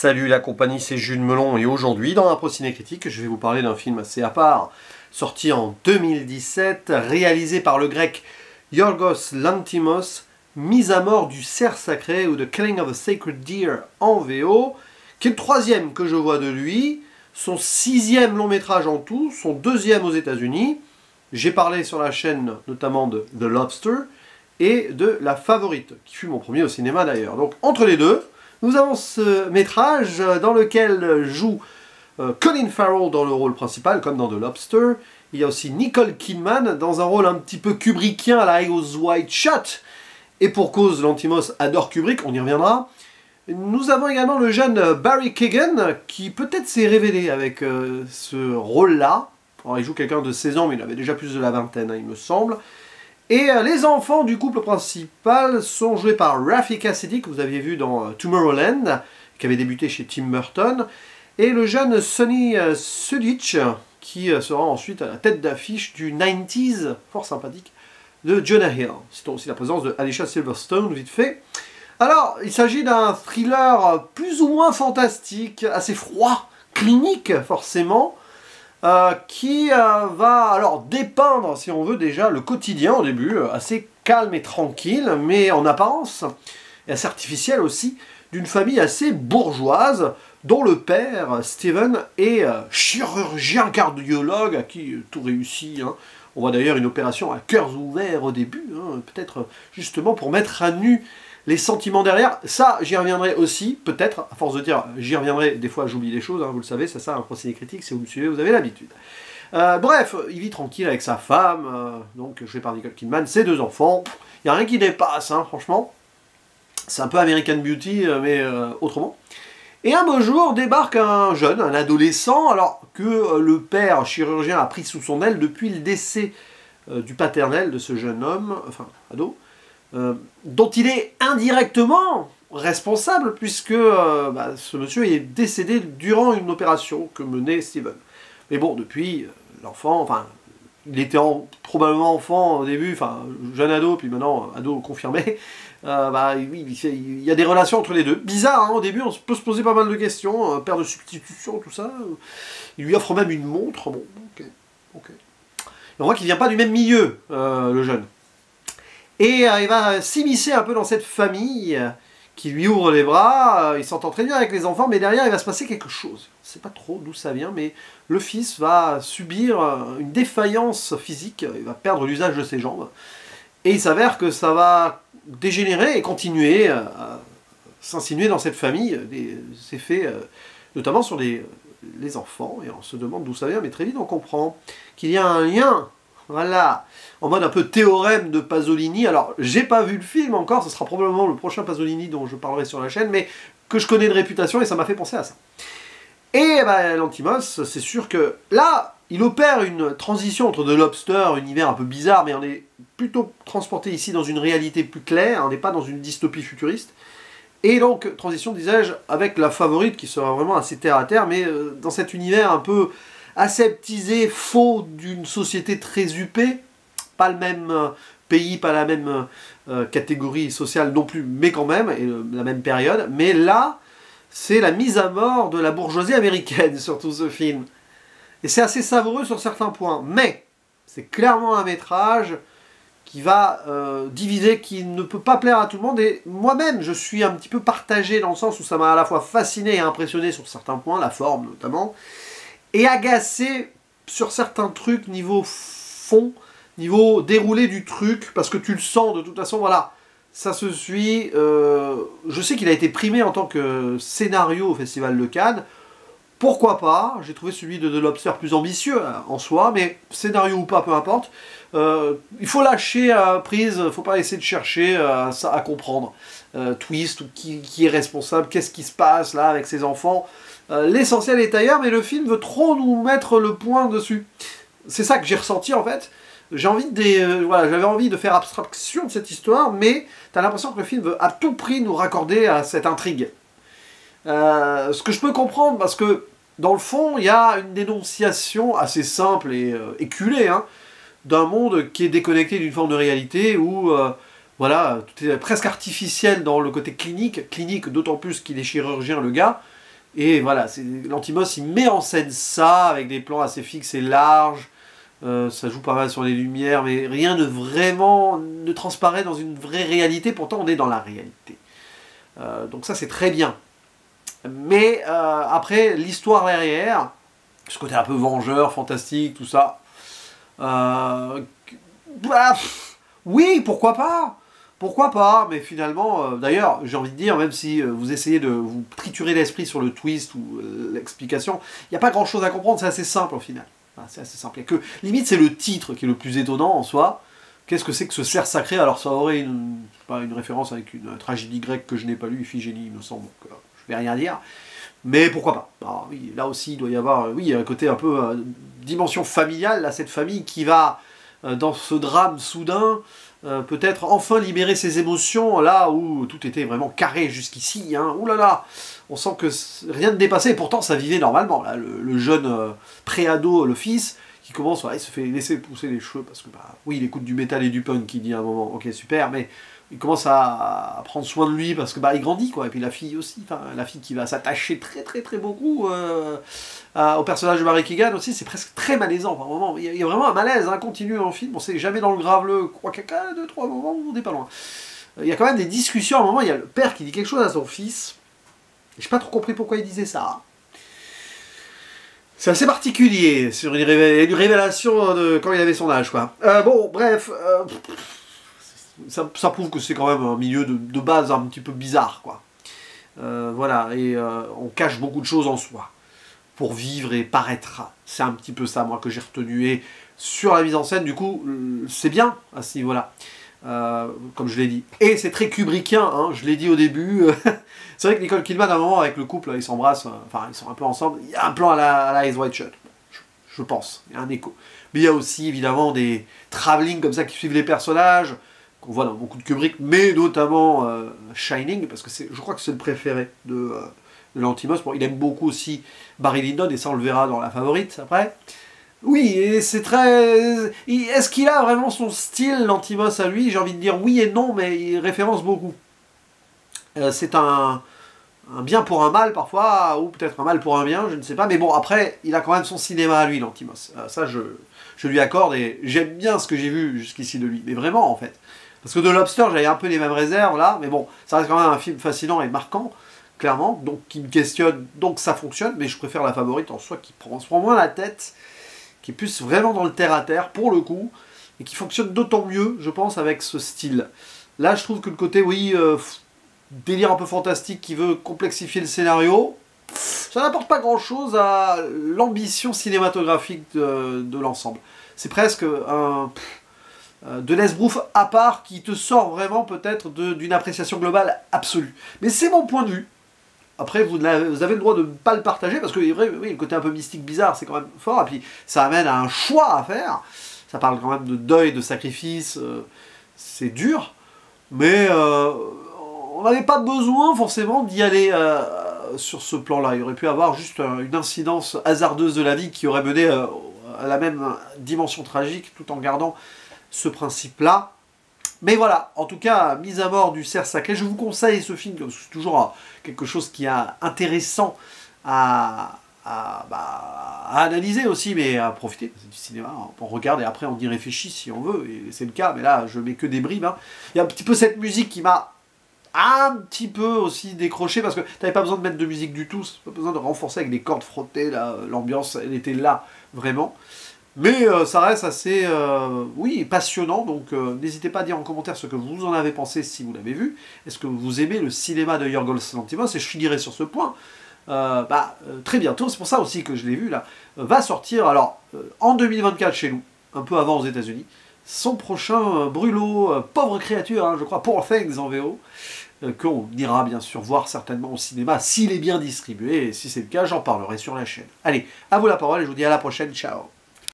Salut la compagnie, c'est Jules Melon et aujourd'hui dans Impro Ciné Critique, je vais vous parler d'un film assez à part, sorti en 2017, réalisé par le grec Yorgos Lanthimos, Mise à mort du cerf sacré ou The Killing of a Sacred Deer en VO, qui est le troisième que je vois de lui, son sixième long métrage en tout, son deuxième aux États-Unis. J'ai parlé sur la chaîne notamment de The Lobster et de La Favorite, qui fut mon premier au cinéma d'ailleurs. Donc entre les deux, nous avons ce métrage dans lequel joue Colin Farrell dans le rôle principal, comme dans The Lobster. Il y a aussi Nicole Kidman dans un rôle un petit peu kubrickien à la Eyes Wide Shut. Et pour cause, Lanthimos adore Kubrick, on y reviendra. Nous avons également le jeune Barry Keoghan, qui peut-être s'est révélé avec ce rôle-là. Alors, il joue quelqu'un de 16 ans, mais il avait déjà plus de la vingtaine, hein, il me semble. Et les enfants du couple principal sont joués par Rafi Cassidy, que vous aviez vu dans Tomorrowland, qui avait débuté chez Tim Burton, et le jeune Sonny Sudic, qui sera ensuite à la tête d'affiche du 90s, fort sympathique, de Jonah Hill. C'est aussi la présence de Alicia Silverstone, vite fait. Alors, il s'agit d'un thriller plus ou moins fantastique, assez froid, clinique forcément, qui va alors dépeindre, si on veut déjà, le quotidien au début, assez calme et tranquille, mais en apparence, et assez artificiel aussi, d'une famille assez bourgeoise, dont le père, Steven, est chirurgien cardiologue, à qui tout réussit. Hein. On voit d'ailleurs une opération à cœurs ouverts au début, hein, peut-être justement pour mettre à nu les sentiments derrière. Ça, j'y reviendrai aussi, peut-être, à force de dire j'y reviendrai, des fois j'oublie des choses, hein, vous le savez, c'est ça un procédé critique, si vous me suivez, vous avez l'habitude. Bref, il vit tranquille avec sa femme, donc joué par Nicole Kidman, ses deux enfants, il n'y a rien qui dépasse, hein, franchement. C'est un peu American Beauty, mais autrement. Et un beau jour débarque un jeune, un adolescent, alors que le père chirurgien a pris sous son aile depuis le décès du paternel de ce jeune homme, enfin ado, dont il est indirectement responsable puisque ce monsieur est décédé durant une opération que menait Steven. Mais bon, depuis, l'enfant, enfin, il était probablement enfant au début, enfin, jeune ado, puis maintenant ado confirmé, il y a des relations entre les deux. Bizarre, hein, au début, on peut se poser pas mal de questions, père de substitution, tout ça. Il lui offre même une montre, bon, ok. Et on voit qu'il vient pas du même milieu, le jeune. Et il va s'immiscer un peu dans cette famille qui lui ouvre les bras, il s'entend très bien avec les enfants, mais derrière il va se passer quelque chose. On ne sait pas trop d'où ça vient, mais le fils va subir une défaillance physique, il va perdre l'usage de ses jambes, et il s'avère que ça va dégénérer et continuer à s'insinuer dans cette famille, des effets notamment sur les enfants, et on se demande d'où ça vient, mais très vite on comprend qu'il y a un lien. Voilà, en mode un peu théorème de Pasolini. Alors, j'ai pas vu le film encore, ce sera probablement le prochain Pasolini dont je parlerai sur la chaîne, mais que je connais de réputation et ça m'a fait penser à ça. Et Lanthimos, c'est sûr que là, il opère une transition entre The Lobster, univers un peu bizarre, mais on est plutôt transporté ici dans une réalité plus claire, on n'est pas dans une dystopie futuriste. Et donc, transition, disais-je, avec La Favorite, qui sera vraiment assez terre à terre, mais dans cet univers un peu aseptisé, faux, d'une société très huppée, pas le même pays, pas la même catégorie sociale non plus, mais quand même, et la même période. Mais là, c'est la mise à mort de la bourgeoisie américaine, surtout ce film. Et c'est assez savoureux sur certains points, mais c'est clairement un métrage qui va diviser, qui ne peut pas plaire à tout le monde, et moi-même, je suis un petit peu partagé dans le sens où ça m'a à la fois fasciné et impressionné sur certains points, la forme notamment, et agacé sur certains trucs niveau fond, niveau déroulé du truc, parce que tu le sens de toute façon, voilà, ça se suit. Je sais qu'il a été primé en tant que scénario au Festival de Cannes, pourquoi pas, j'ai trouvé celui de The Lobster plus ambitieux en soi, mais scénario ou pas, peu importe. Il faut lâcher prise, il ne faut pas essayer de chercher ça à comprendre. Twist, ou qui est responsable, qu'est-ce qui se passe là avec ces enfants. L'essentiel est ailleurs, mais le film veut trop nous mettre le point dessus. C'est ça que j'ai ressenti en fait. J'avais envie de faire abstraction de cette histoire, mais tu as l'impression que le film veut à tout prix nous raccorder à cette intrigue. Ce que je peux comprendre, parce que dans le fond, il y a une dénonciation assez simple et éculée, hein, d'un monde qui est déconnecté d'une forme de réalité où voilà, tout est presque artificiel dans le côté clinique d'autant plus qu'il est chirurgien le gars, Et voilà, Lantimos, il met en scène ça, avec des plans assez fixes et larges. Ça joue pas mal sur les lumières, mais rien de vraiment ne transparaît dans une vraie réalité. Pourtant, on est dans la réalité. Donc ça, c'est très bien. Mais après, l'histoire derrière, ce côté un peu vengeur, fantastique, tout ça... oui, pourquoi pas? Pourquoi pas? Mais finalement, d'ailleurs, j'ai envie de dire, même si vous essayez de vous triturer l'esprit sur le twist ou l'explication, il n'y a pas grand-chose à comprendre, c'est assez simple au final. Enfin, c'est assez simple. Limite, c'est le titre qui est le plus étonnant en soi. Qu'est-ce que c'est que ce cerf sacré? Alors ça aurait une référence avec une tragédie grecque que je n'ai pas lue, Iphigénie, il me semble, donc je vais rien dire. Mais pourquoi pas? Alors, oui, là aussi, il doit y avoir un côté un peu dimension familiale, là, cette famille qui va, dans ce drame soudain, peut-être enfin libérer ses émotions, là où tout était vraiment carré jusqu'ici. Hein. Ouh là là, on sent que rien ne dépassait, et pourtant ça vivait normalement. Là, le jeune pré-ado, le fils, qui commence, il se fait laisser pousser les cheveux, parce que, oui, il écoute du métal et du punk, il dit à un moment, ok, super, mais... il commence à prendre soin de lui parce que il grandit quoi, et puis la fille aussi, la fille qui va s'attacher très beaucoup au personnage de Barry Keoghan aussi, c'est presque très malaisant par moment. Il y a vraiment un malaise continu dans le film, on sait jamais dans le graveleux, quoi caca, 2-3 moments où on n'est pas loin. Il y a quand même des discussions, à un moment il y a le père qui dit quelque chose à son fils, et j'ai pas trop compris pourquoi il disait ça. C'est assez particulier, sur une révélation de quand il avait son âge quoi. Bon, bref... ça prouve que c'est quand même un milieu de base un petit peu bizarre, quoi. Voilà, et on cache beaucoup de choses en soi, pour vivre et paraître. C'est un petit peu ça, moi, que j'ai retenu. Et sur la mise en scène, du coup, c'est bien, à ce niveau-là, comme je l'ai dit. Et c'est très kubrickien, hein, je l'ai dit au début. C'est vrai que Nicole Kidman, à un moment, avec le couple, ils s'embrassent, enfin, ils sont un peu ensemble. Il y a un plan à la Eyes Wide Shut, je pense, il y a un écho. Mais il y a aussi, évidemment, des travelling comme ça qui suivent les personnages, qu'on voit dans beaucoup de Kubrick, mais notamment Shining, parce que je crois que c'est le préféré de Lantimos. Bon, il aime beaucoup aussi Barry Lyndon, et ça on le verra dans La Favorite après. Oui, et c'est très... Est-ce qu'il a vraiment son style, Lantimos, à lui? J'ai envie de dire oui et non, mais il référence beaucoup. C'est un bien pour un mal parfois, ou peut-être un mal pour un bien, je ne sais pas, mais bon, après, il a quand même son cinéma à lui, Lantimos. Ça, je lui accorde, et j'aime bien ce que j'ai vu jusqu'ici de lui, mais vraiment, en fait. Parce que de Lobster, j'avais un peu les mêmes réserves, là, mais bon, ça reste quand même un film fascinant et marquant, clairement, donc qui me questionne, donc ça fonctionne, mais je préfère La Favorite en soi, qui se prend moins la tête, qui est plus vraiment dans le terre-à-terre, pour le coup, et qui fonctionne d'autant mieux, je pense, avec ce style. Là, je trouve que le côté, oui, délire un peu fantastique qui veut complexifier le scénario, ça n'apporte pas grand-chose à l'ambition cinématographique de l'ensemble. C'est presque un... de l'esbrouf à part qui te sort vraiment peut-être d'une appréciation globale absolue. Mais c'est mon point de vue. Après, vous avez le droit de ne pas le partager, parce que vrai, oui, le côté un peu mystique bizarre, c'est quand même fort, et puis ça amène à un choix à faire. Ça parle quand même de deuil, de sacrifice, c'est dur, mais on n'avait pas besoin forcément d'y aller sur ce plan-là. Il aurait pu avoir juste une incidence hasardeuse de la vie qui aurait mené à la même dimension tragique, tout en gardant ce principe-là. Mais voilà, en tout cas, mise à mort du cerf sacré, je vous conseille ce film, parce que c'est toujours quelque chose qui est intéressant à analyser aussi, mais à profiter, c'est du cinéma, on regarde et après on y réfléchit si on veut, et c'est le cas, mais là je mets que des bribes. Hein. Il y a un petit peu cette musique qui m'a un petit peu aussi décroché, parce que tu n'avais pas besoin de mettre de musique du tout, pas besoin de renforcer avec des cordes frottées, l'ambiance elle était là, vraiment. Mais ça reste assez, oui, passionnant, donc n'hésitez pas à dire en commentaire ce que vous en avez pensé si vous l'avez vu. Est-ce que vous aimez le cinéma de Yorgos Lanthimos? Et je finirai sur ce point. Très bientôt, c'est pour ça aussi que je l'ai vu là, va sortir, alors, en 2024 chez nous, un peu avant aux États-Unis, son prochain brûlot, pauvre créature, hein, je crois, Poor Things en VO, qu'on ira bien sûr voir certainement au cinéma, s'il est bien distribué, et si c'est le cas, j'en parlerai sur la chaîne. Allez, à vous la parole, et je vous dis à la prochaine, ciao.